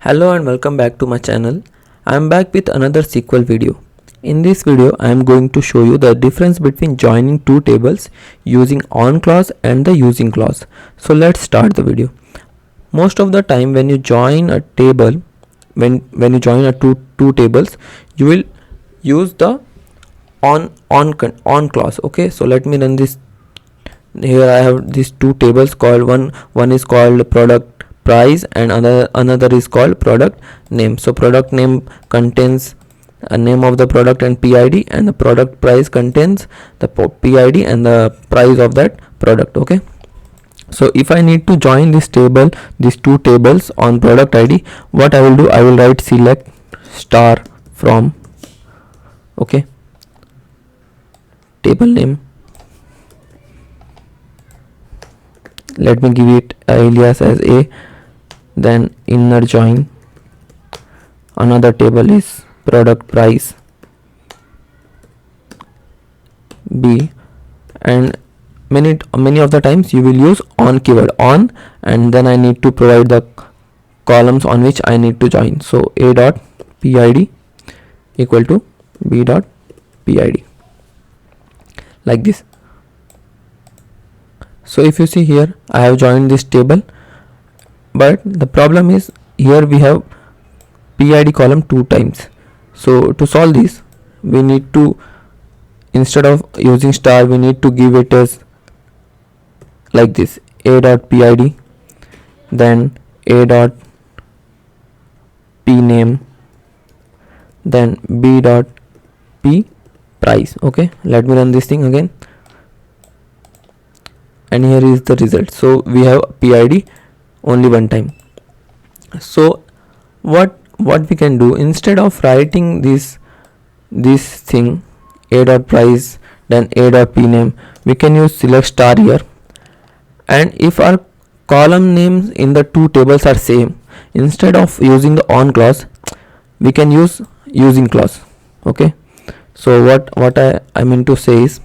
Hello and welcome back to my channel. I am back with another SQL video. In this video I am going to show you the difference between joining two tables using on clause and the using clause. So let's start the video. Most of the time when you join a table, when you join a two tables, you will use the on clause. Okay, so let me run this. Here I have these two tables called one is called product price and another is called product name. So product name contains a name of the product and PID, and the product price contains the PID and the price of that product. Okay, so if I need to join these two tables on product ID, what I will do, I will write select star from, okay, table name. Let me give it alias as A, then inner join another table is product price B, and many of the times you will use on keyword on, and then I need to provide the columns on which I need to join. So A dot PID equal to B dot PID, like this. So if you see here, I have joined this table, but the problem is here we have PID column two times. So to solve this, we need to, instead of using star, we need to give it as like this: A dot PID, then A dot P name, then B dot P price. Okay, let me run this thing again, and here is the result. So we have PID only one time. So what we can do, instead of writing this thing A dot price then A dot P name, we can use select star here, and if our column names in the two tables are same, instead of using the on clause, we can use using clause. Okay, so what I mean to say is,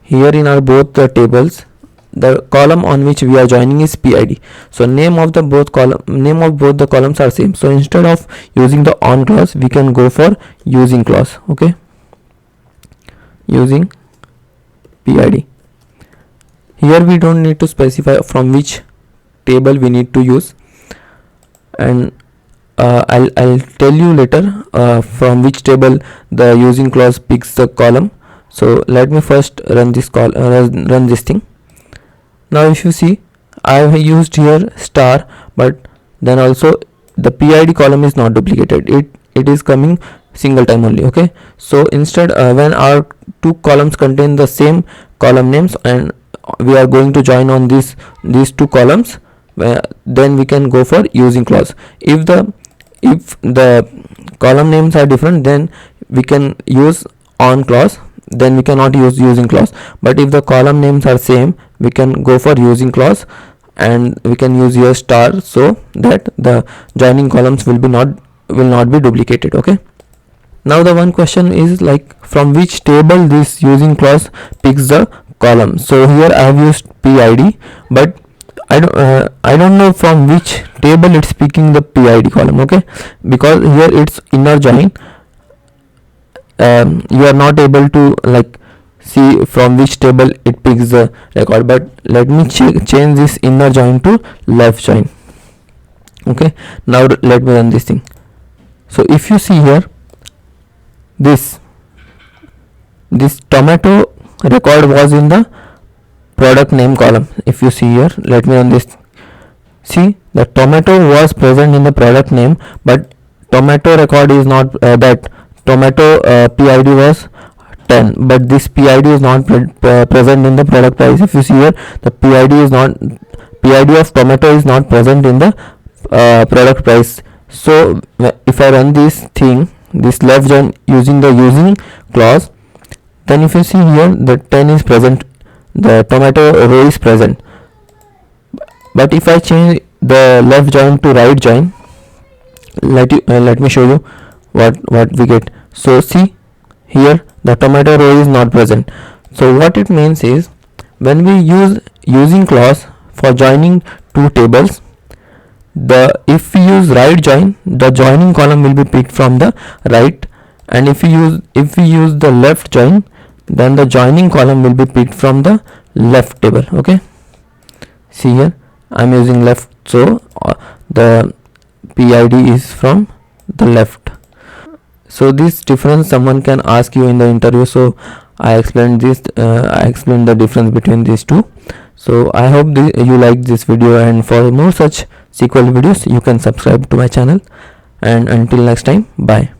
here in our both the tables, the column on which we are joining is PID. So name of both the columns are same. So instead of using the on clause, we can go for using clause. Okay, using PID. Here we don't need to specify from which table we need to use, and I'll tell you later from which table the using clause picks the column. So let me first run this run this thing. Now if you see, I have used here star, but then also the PID column is not duplicated. It is coming single time only. Okay, so instead when our two columns contain the same column names and we are going to join on these two columns, then we can go for using clause. If the column names are different, then we can use on clause, then we cannot use using clause. But if the column names are same, we can go for using clause, and we can use here star, so that the joining columns will not be duplicated. Okay, now the one question is like, from which table this using clause picks the column. So here I have used PID, but I don't know from which table it's picking the PID column. Okay, because here it's inner join. You are not able to like see from which table it picks the record, but let me change this inner join to left join. Okay, now let me run this thing. So if you see here, this tomato record was in the product name column. If you see here, let me run this. See, the tomato was present in the product name, but tomato record is not that tomato PID was 10, but this PID is not present in the product price. If you see here, the PID of tomato is not present in the product price. So if I run this thing, this left join using the using clause, then if you see here, the 10 is present, the tomato row is present. But if I change the left join to right join, let me show you what we get. So see here, the tomato row is not present. So what it means is, when we use using clause for joining two tables, the if we use right join, the joining column will be picked from the right, and if we use the left join, then the joining column will be picked from the left table. Okay, see here I'm using left, so the PID is from the left. So this difference someone can ask you in the interview, so I explained the difference between these two. So I hope you like this video, and for more such SQL videos you can subscribe to my channel, and until next time, bye.